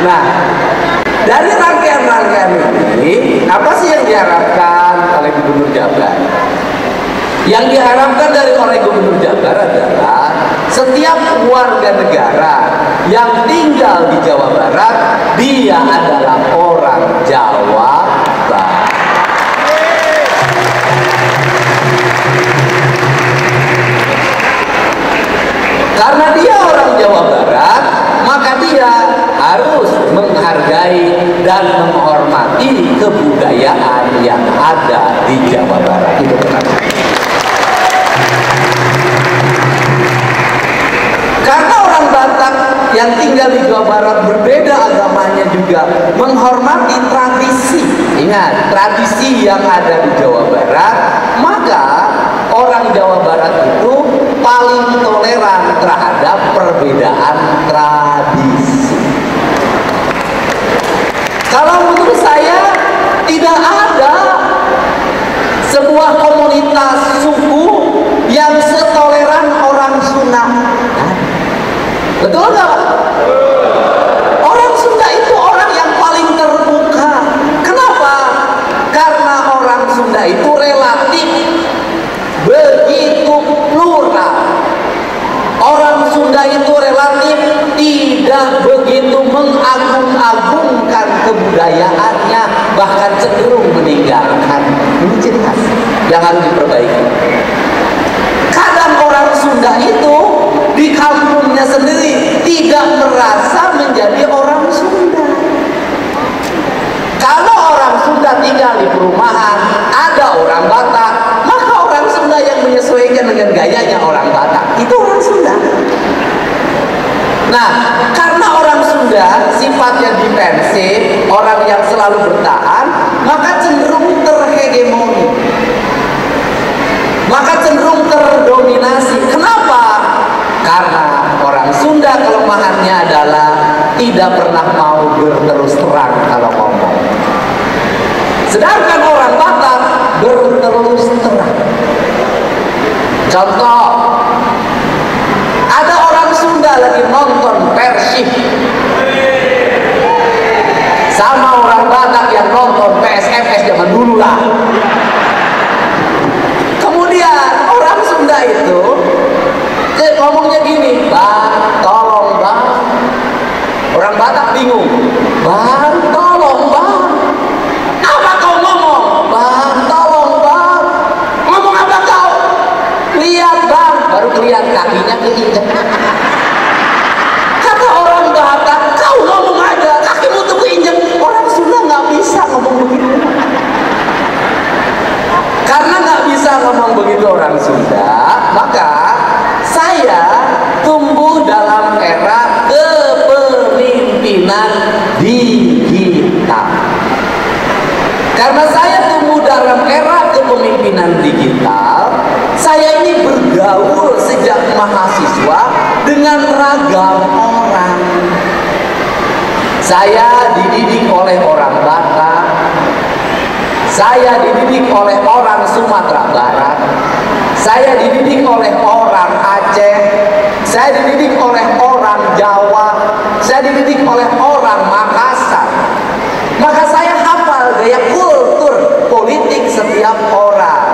Nah, dari rangkaian-rangkaian ini, apa sih yang diharapkan oleh Gubernur Jabar? Yang diharapkan oleh Gubernur Jabar adalah setiap warga negara yang tinggal di Jawa Barat, dia adalah orang Jawa Barat. Karena dia orang Jawa Barat, maka dia harus menghargai dan menghormati kebudayaan yang ada di Jawa Barat. Itu kenapa? Karena orang Batak yang tinggal di Jawa Barat berbeda agamanya juga menghormati tradisi. Ingat, tradisi yang ada di Jawa Barat, maka orang Jawa Barat itu paling toleran terhadap perbedaan tradisi. Kalau menurut saya tidak ada sebuah komunitas suku yang setoleran orang Sunda. Betul nggak? Orang Sunda itu orang yang paling terbuka. Kenapa? Karena orang Sunda itu relatif begitu plural. Orang Sunda itu relatif tidak begitu mengagung-agungkan kebudayaannya, bahkan cenderung meninggalkan. Ini ciri khas yang harus diperbaiki. Kadang orang Sunda itu di kampungnya sendiri tidak merasa menjadi orang Sunda. Kalau orang Sunda tinggal di perumahan, ada orang Batak, maka orang Sunda yang menyesuaikan dengan gayanya orang Batak, itu orang Sunda. Nah, karena orang Sunda sifatnya defensif, orang yang selalu bertahan, maka cenderung terhegemoni, maka cenderung terdominasi. Kenapa? Karena orang Sunda kelemahannya adalah tidak pernah mau berterus terang kalau ngomong. Sedangkan orang Batak berterus terang. Contoh, ada orang Sunda lagi nonton Persib sama orang Batak yang nonton PSMS zaman dulu lah. Kemudian orang Sunda itu ngomongnya gini, "Bang, tolong bang." Orang Batak bingung, "Bang, tolong bang." "Apa kau ngomong?" "Bang, tolong bang." "Ngomong apa kau?" "Lihat bang." Baru kelihatan kakinya keinjek. Kata orang Batak, "Kau ngomong aja, kakimu tuh keinjek." Orang Sunda nggak bisa ngomong begitu. Karena nggak bisa ngomong begitu orang Sunda, maka saya tumbuh dalam era kepemimpinan digital. Karena saya tumbuh dalam era kepemimpinan digital, saya ini bergaul sejak mahasiswa dengan ragam orang. Saya dididik oleh orang Batak, saya dididik oleh orang Sumatera Barat, saya dididik oleh orang Aceh, saya dididik oleh orang Jawa, saya dididik oleh orang Makassar. Maka saya hafal gaya kultur politik setiap orang.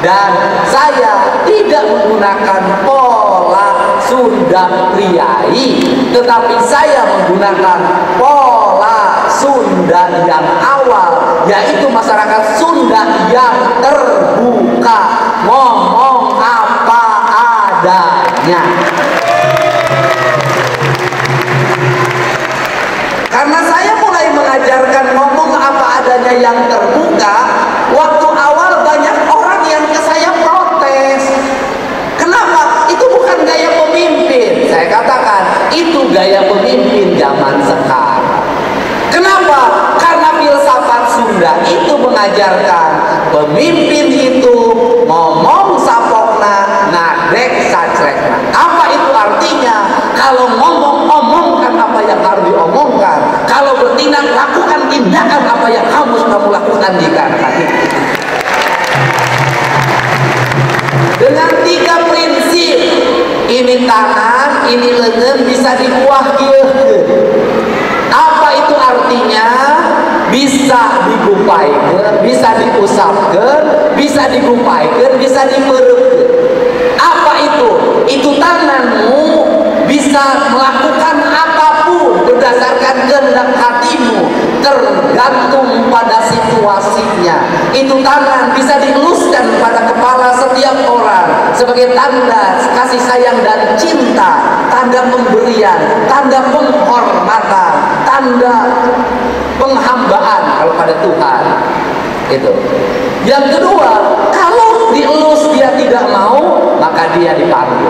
Dan saya tidak menggunakan pola Sunda Priai, tetapi saya menggunakan pola Sunda yang awal, yaitu masyarakat Sunda yang terbuka, ngomong apa adanya. Karena saya mulai mengajarkan ngomong apa adanya yang terbuka, waktu awal banyak orang yang ke saya protes. Kenapa? Itu bukan gaya pemimpin. Saya katakan, itu gaya pemimpin zaman sekarang. Kenapa? Karena filsafat Sunda itu mengajarkan pemimpin itu ngomong sapokna, ngadek sacrekna. Apa itu artinya? Kalau ngomong, omongkan apa yang harus diomongkan. Kalau bertindak, lakukan tindakan apa yang harus kamu lakukan di kanan itu. Dengan 3 prinsip, ini tangan, ini lengan, bisa dikuah. Apa bisa digupaykeun, bisa diusapkeun, bisa digupaykeun, bisa dipeureukeun. Apa itu? Itu tanganmu bisa melakukan apapun berdasarkan kehendak hatimu, tergantung pada situasinya. Itu tangan bisa diuluskan pada kepala setiap orang sebagai tanda kasih sayang dan cinta, tanda pemberian, tanda penghormatan, tanda penghambaan kalau pada Tuhan. Itu. Yang kedua, kalau dielus dia tidak mau, maka dia dipanggil.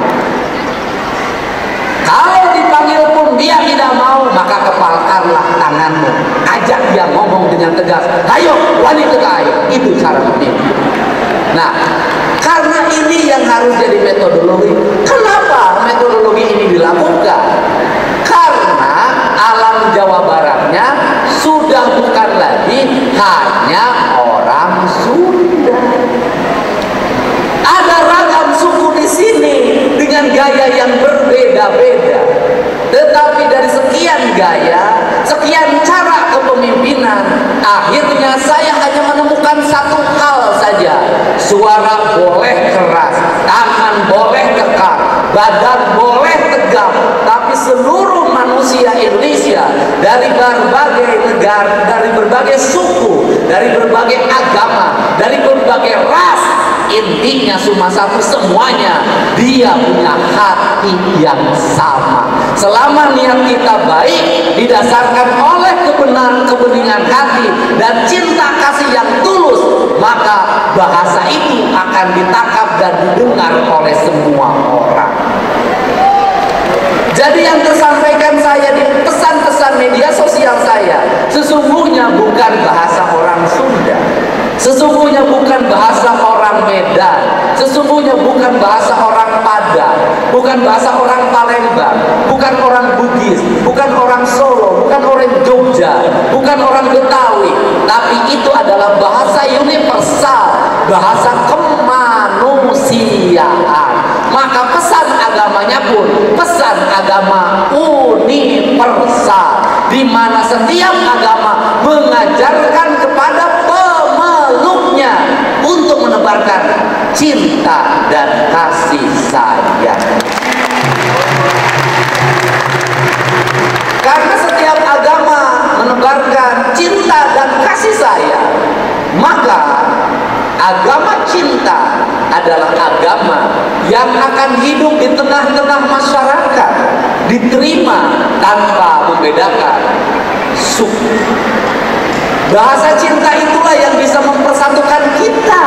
Kalau dipanggil pun dia tidak mau, maka kepalkanlah tanganmu, ajak dia ngomong dengan tegas, ayo wanita ke air. Itu cara memimpin. Nah, karena ini yang harus jadi metodologi. Kenapa metodologi ini dilakukan? Karena alam Jawa Baratnya sudah bukan lagi hanya orang Sunda. Ada ragam suku di sini dengan gaya yang berbeda-beda. Tetapi dari sekian gaya, sekian cara kepemimpinan, akhirnya saya hanya menemukan satu hal saja. Suara boleh keras, tangan boleh kekar, badan boleh tegap, tapi seluruh manusia Indonesia dari berbagai negara, dari berbagai suku, dari berbagai agama, dari berbagai ras, intinya cuma satu, semuanya dia punya hati yang sama. Selama niat kita baik, didasarkan oleh kebeningan hati dan cinta kasih yang tulus, maka bahasa itu akan ditangkap dan didengar oleh semua orang. Jadi yang tersampaikan saya di pesan-pesan media sosial saya sesungguhnya bukan bahasa orang Sunda, sesungguhnya bukan bahasa orang Medan, sesungguhnya bukan bahasa orang Padang, bukan bahasa orang Palembang, bukan orang Bugis, bukan orang Solo, bukan orang Jogja, bukan orang Betawi, tapi itu adalah bahasa universal, bahasa kemanusiaan. Maka pesan agamanya pun pesan agama universal, di mana setiap agama mengajarkan kepada pemeluknya untuk menebarkan cinta dan kasih sayang. Karena setiap agama menebarkan cinta dan kasih sayang, maka agama cinta adalah agama yang akan hidup di tengah-tengah masyarakat, diterima tanpa membedakan suku. Bahasa cinta itulah yang bisa mempersatukan kita.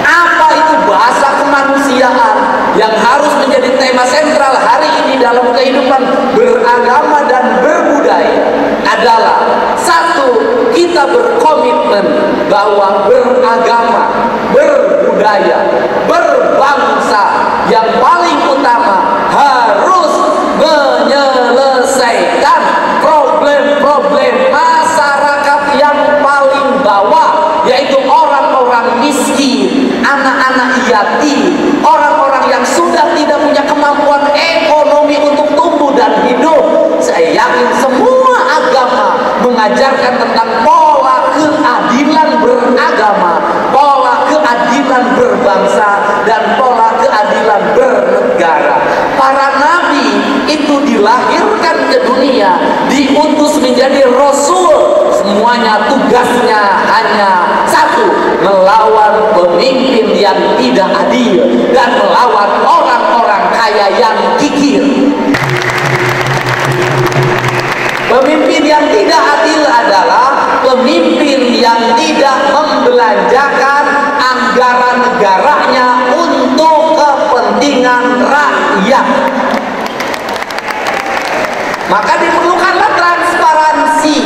Apa itu bahasa kemanusiaan yang harus menjadi tema sentral hari ini dalam kehidupan beragama dan berbudaya adalah satu, kita berkomitmen bahwa beragama, berbudaya, berbangsa yang paling utama harus menyelesaikan problem-problem masyarakat yang paling bawah, yaitu orang-orang miskin, anak-anak yatim, orang-orang yang sudah tidak punya kemampuan ekonomi untuk tumbuh dan hidup. Saya yakin semua agama mengajarkan tentang pola keadilan beragama, pola keadilan berbangsa, dan pola keadilan bernegara. Para nabi itu dilahirkan ke dunia, diutus menjadi rasul. Semuanya tugasnya hanya satu, melawan pemimpin yang tidak adil dan melawan orang-orang kaya yang kikir. Pemimpin yang tidak adil adalah pemimpin yang tidak membelanjakan anggaran negaranya untuk kepentingan rakyat. Maka diperlukanlah transparansi.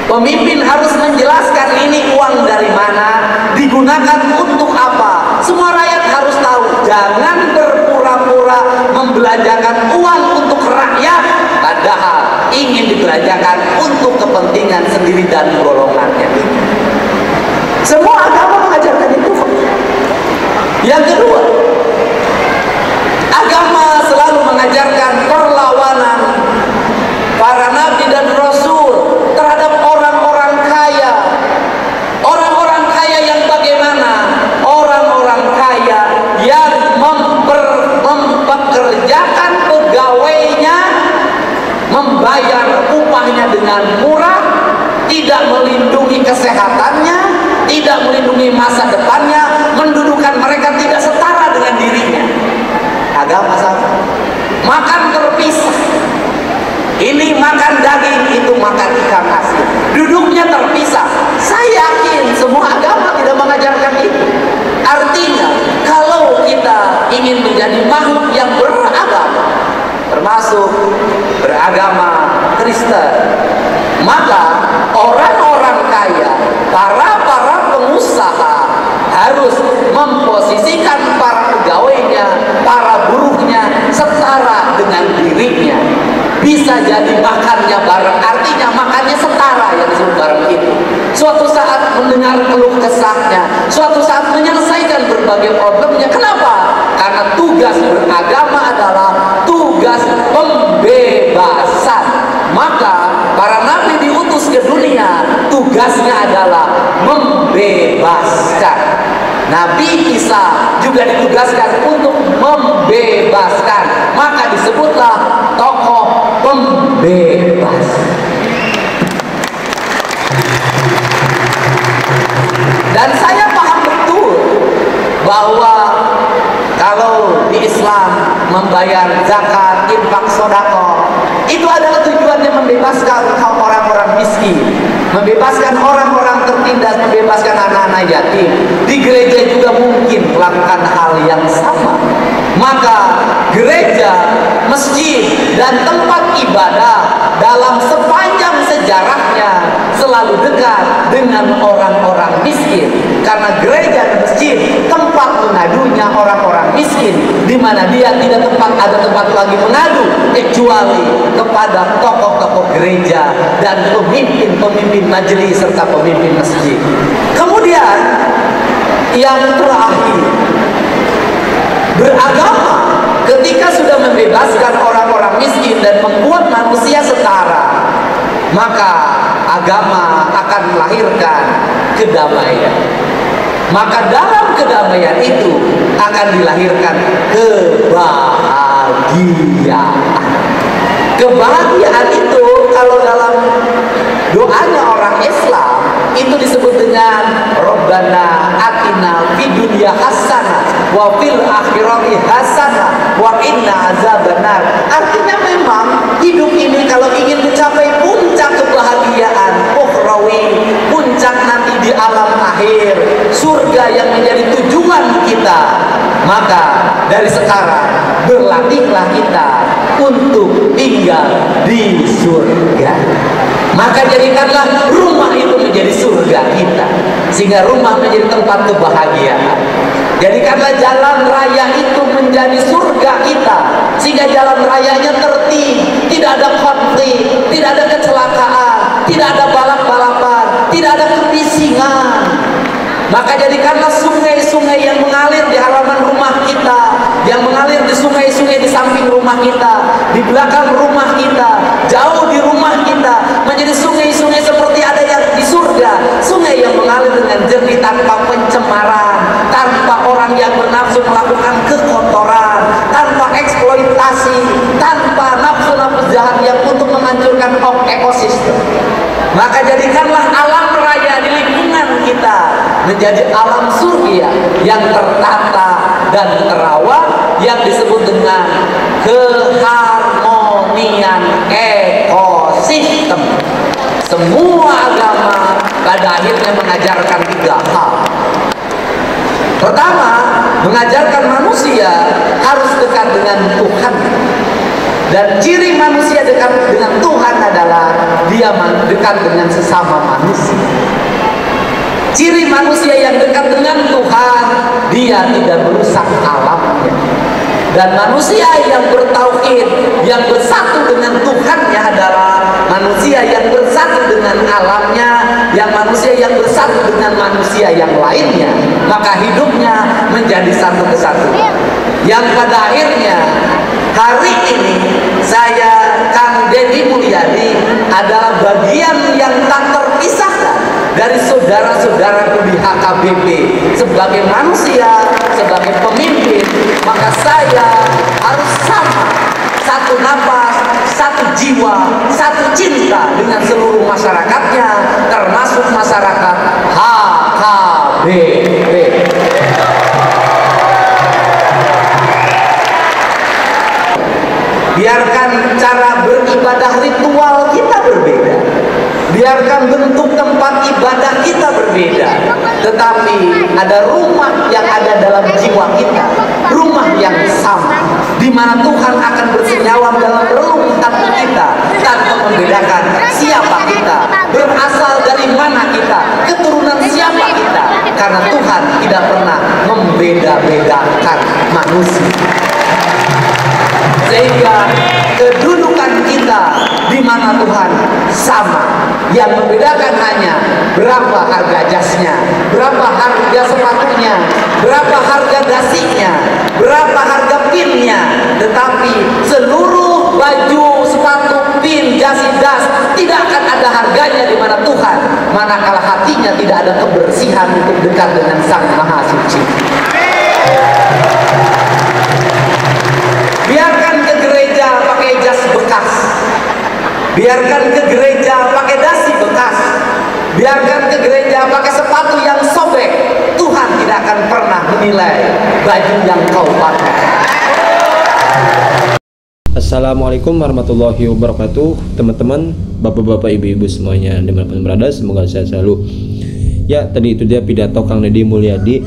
Pemimpin harus menjelaskan ini uang dari mana, digunakan untuk apa. Semua rakyat harus tahu. Jangan berpura-pura membelanjakan uang untuk rakyat, padahal ingin dibelanjakan untuk kepentingan sendiri dan golongannya. Semua agama mengajarkan itu. Yang kedua, agama selalu mengajarkan perlawanan para nabi dan rasul terhadap orang-orang kaya membayar upahnya dengan murah, tidak melindungi kesehatannya, tidak melindungi masa depannya, mendudukan mereka tidak setara dengan dirinya. Agama sama, makan terpisah. Ini makan daging, itu makan ikan asin. Duduknya terpisah. Saya yakin semua agama tidak mengajarkan itu. Artinya, kalau kita ingin menjadi makhluk yang beragama, termasuk beragama Kristen, maka orang-orang kaya, para pengusaha harus memposisikan para pegawainya, para buruhnya setara dengan dirinya. Bisa jadi makannya bareng, artinya makannya setara yang disebut bareng itu. Suatu saat mendengar keluh kesahnya, suatu saat menyelesaikan berbagai problemnya. Kenapa? Karena tugas beragama adalah tugas pembebasan. Maka para nabi diutus ke dunia, tugasnya adalah membebaskan. Nabi Isa juga ditugaskan untuk membebaskan. Maka disebutlah tokoh pembebas. Dan saya paham betul bahwa kalau di Islam membayar zakat, infak, sedekah, itu adalah tujuannya membebaskan orang-orang miskin, membebaskan orang-orang tertindas, membebaskan anak-anak yatim. Di gereja juga mungkin melakukan hal yang sama. Maka gereja, masjid, dan tempat ibadah dalam sepanjang sejarahnya selalu dekat dengan orang-orang miskin. Karena gereja dan masjid tempat mengadunya orang-orang miskin, di mana dia tidak ada tempat lagi mengadu kecuali kepada tokoh-tokoh gereja dan pemimpin-pemimpin majelis serta pemimpin masjid. Kemudian yang terakhir, beragama ketika sudah membebaskan orang-orang miskin dan membuat manusia setara, maka agama akan melahirkan kedamaian. Maka dalam kedamaian itu akan dilahirkan kebahagiaan. Kebahagiaan itu kalau dalam doanya orang Islam itu disebut dengan Rabbana atina fid dunya hasanah wa fil akhirati hasanah wa qina azabannar. Artinya memang hidup ini kalau ingin mencapai puncak kebahagiaan ukhrawi, puncak nanti di alam akhir, surga yang menjadi tujuan kita, maka dari sekarang berlatihlah kita untuk tinggal di surga. Maka jadikanlah rumah itu menjadi surga kita, sehingga rumah menjadi tempat kebahagiaan. Jadikanlah jalan raya itu menjadi surga kita, sehingga jalan rayanya tertib, tidak ada konflik, tidak ada kecelakaan, tidak ada balap-balapan, tidak ada kebisingan. Maka jadikanlah sungai-sungai yang mengalir di halaman rumah kita, yang mengalir di sungai-sungai di samping rumah kita, di belakang rumah kita, jauh di rumah kita, menjadi sungai-sungai seperti ada yang di surga. Sungai yang mengalir dengan jernih tanpa pencemaran, tanpa orang yang bernafsu melakukan kekotoran, tanpa eksploitasi, tanpa nafsu-nafsu jahat yang untuk menghancurkan ekosistem. Maka jadikanlah alam raya di lingkungan kita menjadi alam surga yang tertata dan terawat, yang disebut dengan keharmonian ekosistem. Semua agama pada akhirnya mengajarkan 3 hal. Pertama, mengajarkan manusia harus dekat dengan Tuhan. Dan ciri manusia dekat dengan Tuhan adalah dia dekat dengan sesama manusia. Ciri manusia yang dekat dengan Tuhan, dia tidak merusak alamnya. Dan manusia yang bertauhid, yang bersatu dengan Tuhannya adalah manusia yang bersatu dengan alamnya, yang manusia yang bersatu dengan manusia yang lainnya. Maka hidupnya menjadi satu kesatuan. Yang pada akhirnya hari ini saya, Kang Deddy Mulyadi, adalah bagian yang tak terpisahkan dari saudara-saudaraku di HKBP. Sebagai manusia, sebagai pemimpin, maka saya harus sama, satu nafas, satu jiwa, satu cinta dengan seluruh masyarakatnya, termasuk masyarakat HKBP. Biarkan cara beribadah ritual kita berbeda, biarkan bentuk tempat ibadah kita berbeda, tetapi ada rumah yang ada dalam jiwa kita, rumah yang sama, di mana Tuhan akan bersenyawa dalam relung hati kita tanpa membedakan siapa kita, berasal dari mana kita, keturunan siapa kita, karena Tuhan tidak pernah membeda-bedakan manusia. Sehingga kedudukan kita di mana Tuhan sama. Yang membedakan hanya berapa harga jasnya, berapa harga sepatunya, berapa harga dasinya, berapa harga pinnya. Tetapi seluruh baju, sepatu, pin, jasi, das tidak akan ada harganya di mana Tuhan, manakala hatinya tidak ada kebersihan untuk dekat dengan Sang Maha Suci. Biarkan ke gereja pakai jas bekas, biarkan ke gereja pakai dasi bekas, biarkan ke gereja pakai sepatu yang sobek, Tuhan tidak akan pernah menilai baju yang kau pakai. Assalamualaikum warahmatullahi wabarakatuh, teman-teman, bapak-bapak, ibu-ibu semuanya dimanapun berada, semoga sehat selalu. Ya, tadi itu dia pidato Kang Deddy Mulyadi,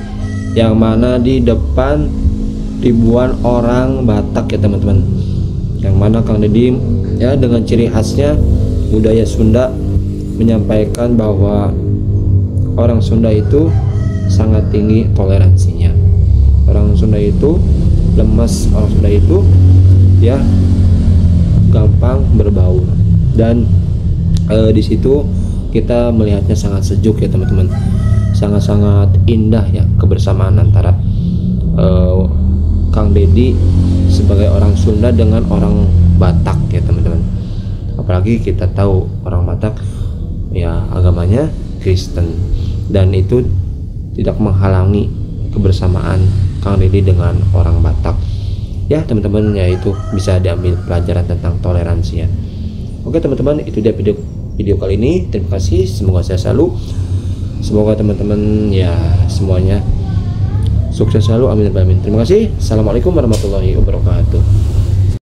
yang mana di depan ribuan orang Batak ya teman-teman, yang mana Kang Deddy ya dengan ciri khasnya budaya Sunda menyampaikan bahwa orang Sunda itu sangat tinggi toleransinya, orang Sunda itu lemas, orang Sunda itu ya gampang berbaur, dan di situ kita melihatnya sangat sejuk ya teman-teman, sangat-sangat indah ya kebersamaan antara Kang Deddy sebagai orang Sunda dengan orang Batak ya teman-teman. Apalagi kita tahu orang Batak ya agamanya Kristen, dan itu tidak menghalangi kebersamaan Kang Deddy dengan orang Batak ya teman-teman. Ya itu bisa diambil pelajaran tentang toleransi ya. Oke teman-teman, itu dia video kali ini. Terima kasih, semoga sehat selalu, semoga teman-teman ya semuanya sukses selalu, amin amin. Terima kasih. Assalamualaikum warahmatullahi wabarakatuh.